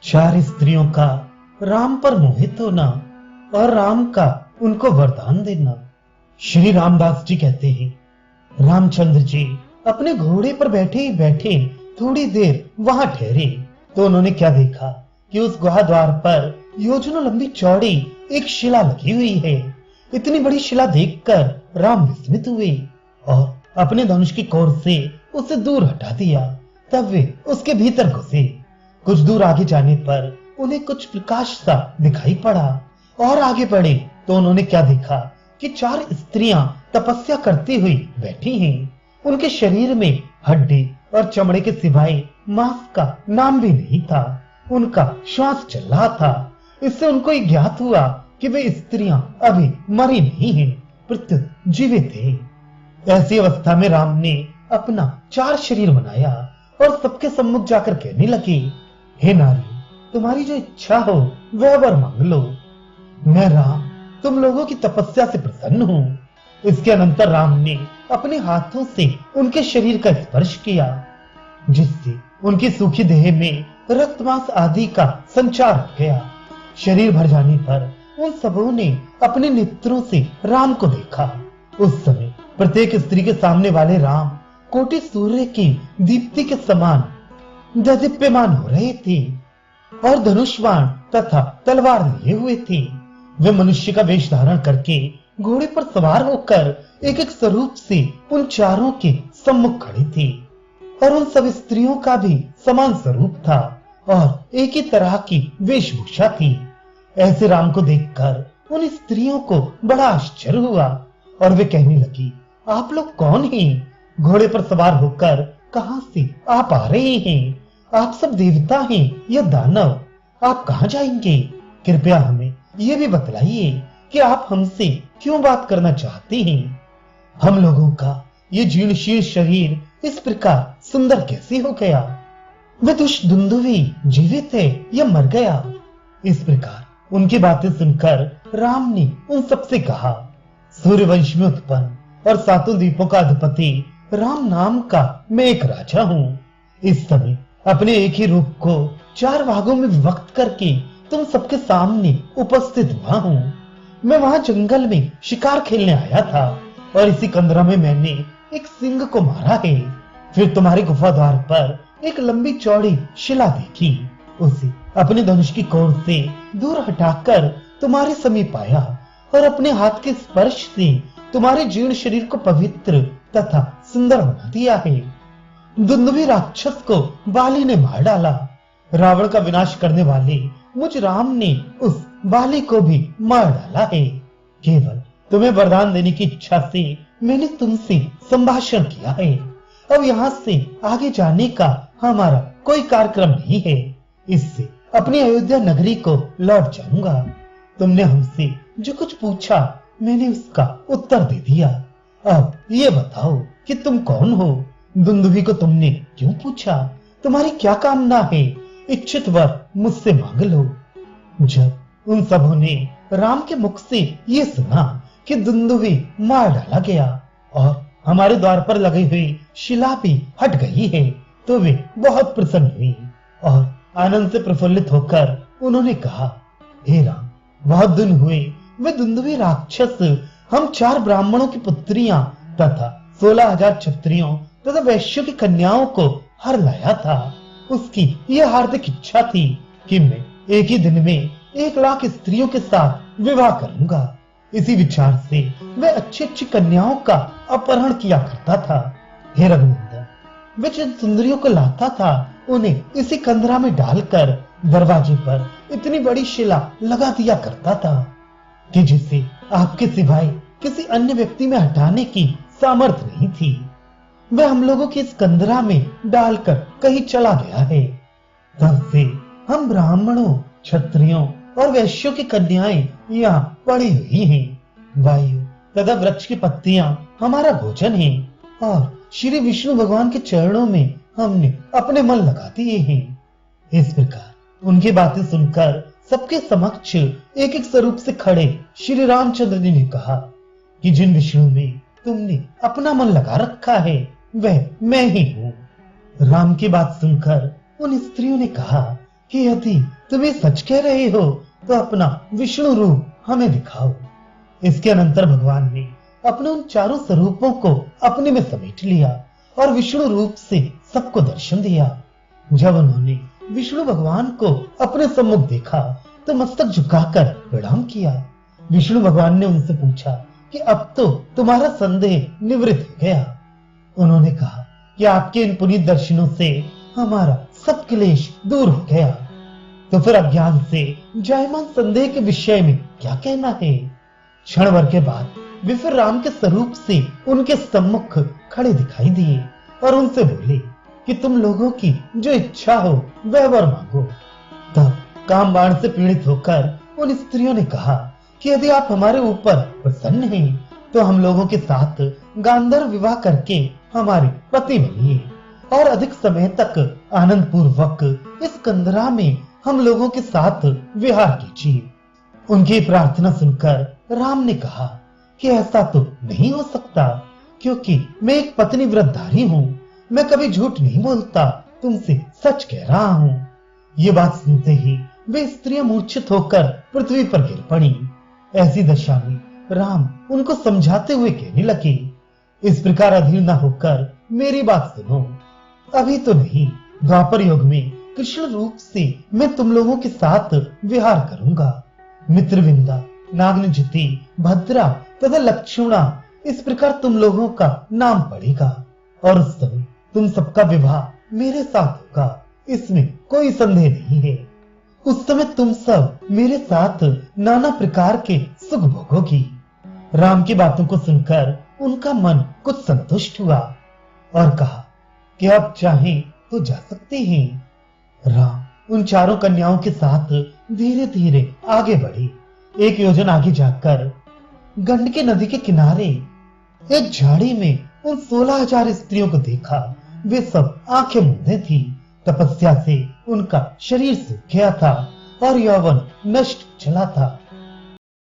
चार स्त्रियों का राम पर मोहित होना और राम का उनको वरदान देना। श्री रामदास जी कहते हैं, रामचंद्र जी अपने घोड़े पर बैठे ही बैठे थोड़ी देर वहां ठहरे तो उन्होंने क्या देखा कि उस गुहा द्वार पर योजनों लंबी चौड़ी एक शिला लगी हुई है। इतनी बड़ी शिला देखकर राम विस्मित हुए और अपने धनुष की कोर से उसे दूर हटा दिया। तब वे उसके भीतर घुसे। कुछ दूर आगे जाने पर उन्हें कुछ प्रकाश सा दिखाई पड़ा और आगे बढ़े तो उन्होंने क्या देखा कि चार स्त्रियां तपस्या करती हुई बैठी हैं। उनके शरीर में हड्डी और चमड़े के सिवाय मांस का नाम भी नहीं था। उनका श्वास चल रहा था। इससे उनको ये ज्ञात हुआ कि वे स्त्रियां अभी मरी नहीं हैं, प्रत्युत जीवित थे। ऐसी अवस्था में राम ने अपना चार शरीर बनाया और सबके सम्मुख जाकर कहने लगे, हे नारी, तुम्हारी जो इच्छा हो वह वर मांग लो। मैं राम तुम लोगों की तपस्या से प्रसन्न हूँ। इसके अनंतर राम ने अपने हाथों से उनके शरीर का स्पर्श किया, जिससे उनकी सूखी देह में रक्त मांस आदि का संचार हो गया। शरीर भर जाने पर उन सबों ने अपने नेत्रों से राम को देखा। उस समय प्रत्येक स्त्री के सामने वाले राम कोटि सूर्य की दीप्ति के समान दीप्यमान हो रहे थे और धनुष्वाण तथा तलवार लिए हुए थे। वे मनुष्य का वेश धारण करके घोड़े पर सवार होकर एक एक स्वरूप से उन चारों के सम्मुख खड़े थे और उन सब स्त्रियों का भी समान स्वरूप था और एक ही तरह की वेशभूषा थी। ऐसे राम को देखकर उन स्त्रियों को बड़ा आश्चर्य हुआ और वे कहने लगी, आप लोग कौन हैं? घोड़े पर सवार होकर कहां से आप आ रहे हैं? आप सब देवता हैं या दानव? आप कहां जाएंगे? कृपया हमें ये भी बतलाइए कि आप हमसे क्यों बात करना चाहते हैं? हम लोगों का ये जीर्ण शरीर इस प्रकार सुंदर कैसे हो गया? वह दुष्ट दुंदुभी जीवित है या मर गया? इस प्रकार उनकी बातें सुनकर राम ने उन सबसे कहा, सूर्यवंश में उत्पन्न और सातों द्वीपों का अधिपति राम नाम का मैं एक राजा हूँ। इस समय अपने एक ही रूप को चार भागों में विभक्त करके तुम सबके सामने उपस्थित हुआ हूँ। मैं वहां जंगल में शिकार खेलने आया था और इसी कंदरा में मैंने एक सिंह को मारा है। फिर तुम्हारे गुफा द्वार पर एक लंबी चौड़ी शिला देखी। उसे अपने धनुष की कोर से दूर हटाकर तुम्हारे समीप आया और अपने हाथ के स्पर्श से तुम्हारे जीर्ण शरीर को पवित्र तथा सुंदर बना दिया है। दुंदुभी राक्षस को बाली ने मार डाला। रावण का विनाश करने वाले मुझ राम ने उस बाली को भी मार डाला है। केवल तुम्हें वरदान देने की इच्छा से मैंने तुमसे संभाषण किया है। अब यहाँ से आगे जाने का हमारा कोई कार्यक्रम नहीं है। इससे अपनी अयोध्या नगरी को लौट जाऊंगा। तुमने हमसे जो कुछ पूछा मैंने उसका उत्तर दे दिया। अब ये बताओ कि तुम कौन हो? दुंदुभी को तुमने क्यों पूछा? तुम्हारी क्या कामना है? इच्छित वर मुझसे मांग लो। जब उन सबों ने राम के मुख से ये सुना कि दुंदुभी मार डाला गया और हमारे द्वार पर लगी हुई शिला भी हट गई है, तो वे बहुत प्रसन्न हुई और आनंद से प्रफुल्लित होकर उन्होंने कहा, हे राम, बहुत दिन हुए वे दुंदुभी राक्षस हम चार ब्राह्मणों की पुत्रियां तथा 16,000 क्षत्रियों तथा वैश्यों की कन्याओं को हर लाया था। उसकी यह हार्दिक इच्छा थी कि मैं एक ही दिन में 1,00,000 स्त्रियों के साथ विवाह करूंगा। इसी विचार से वह अच्छी अच्छी कन्याओं का अपहरण किया करता था। हे रघुनंदन, वह जिन सुंदरियों को लाता था उन्हें इसी कंदरा में डालकर दरवाजे पर इतनी बड़ी शिला लगा दिया करता था कि जिसे आपके सिवाय किसी अन्य व्यक्ति में हटाने की सामर्थ्य नहीं थी। वह हम लोगों की इस कंदरा में डालकर कहीं चला गया है। तब से हम ब्राह्मणों, क्षत्रियों और वैश्यों की कन्याएं यहाँ पड़ी हुई हैं। वायु तथा वृक्ष की पत्तियां हमारा भोजन है और श्री विष्णु भगवान के चरणों में हमने अपने मन लगा दिए हैं। इस प्रकार उनकी बातें सुनकर सबके समक्ष एक एक स्वरूप से खड़े श्री रामचंद्र जी ने कहा कि जिन विष्णु में तुमने अपना मन लगा रखा है वह मैं ही हूँ। राम की बात सुनकर उन स्त्रियों ने कहा कि यदि तुम ये सच कह रहे हो तो अपना विष्णु रूप हमें दिखाओ। इसके अनंतर भगवान ने अपने उन चारों स्वरूपों को अपने में समेट लिया और विष्णु रूप से सबको दर्शन दिया। जब उन्होंने विष्णु भगवान को अपने सम्मुख देखा तो मस्तक झुकाकर प्रणाम किया। विष्णु भगवान ने उनसे पूछा कि अब तो तुम्हारा संदेह निवृत्त हो गया। उन्होंने कहा कि आपके इन पुनीत दर्शनों से हमारा सब क्लेश दूर हो गया। तो फिर अज्ञान से जायमान संदेह के विषय में क्या कहना है। क्षण भर के बाद वे फिर राम के स्वरूप से उनके सम्मुख खड़े दिखाई दिए और उनसे बोले कि तुम लोगों की जो इच्छा हो वह वर मांगो। तब काम बाण से पीड़ित होकर उन स्त्रियों ने कहा कि यदि आप हमारे ऊपर प्रसन्न हैं तो हम लोगों के साथ गांधर्व विवाह करके हमारे पति बनिए और अधिक समय तक आनंद पूर्वक इस कंदरा में हम लोगों के साथ विहार कीजिए। उनकी प्रार्थना सुनकर राम ने कहा कि ऐसा तो नहीं हो सकता, क्योंकि मैं एक पत्नी व्रतधारी हूँ। मैं कभी झूठ नहीं बोलता, तुमसे सच कह रहा हूँ। ये बात सुनते ही वे स्त्रियां मूर्छित होकर पृथ्वी पर गिर पड़ी। ऐसी दशा में राम उनको समझाते हुए कहने लगे, इस प्रकार अधीर न होकर मेरी बात सुनो। अभी तो नहीं, द्वापर युग में कृष्ण रूप से मैं तुम लोगों के साथ विहार करूंगा। मित्रविंदा, नागनजिति, भद्रा तथा लक्ष्मणा, इस प्रकार तुम लोगों का नाम पड़ेगा और उस समय तुम सबका विवाह मेरे साथ होगा, इसमें कोई संदेह नहीं है। उस समय तुम सब मेरे साथ नाना प्रकार के सुख भोगोगी। राम की बातों को सुनकर उनका मन कुछ संतुष्ट हुआ और कहा कि अब चाहे तो जा सकते हैं। राम उन चारों कन्याओं के साथ धीरे धीरे आगे बढ़े। एक योजन आगे जाकर गंडकी नदी के किनारे एक झाड़ी में उन 16,000 स्त्रियों को देखा। वे सब आंखें मूंदे थी। तपस्या से उनका शरीर सूख गया था और यौवन नष्ट चला था।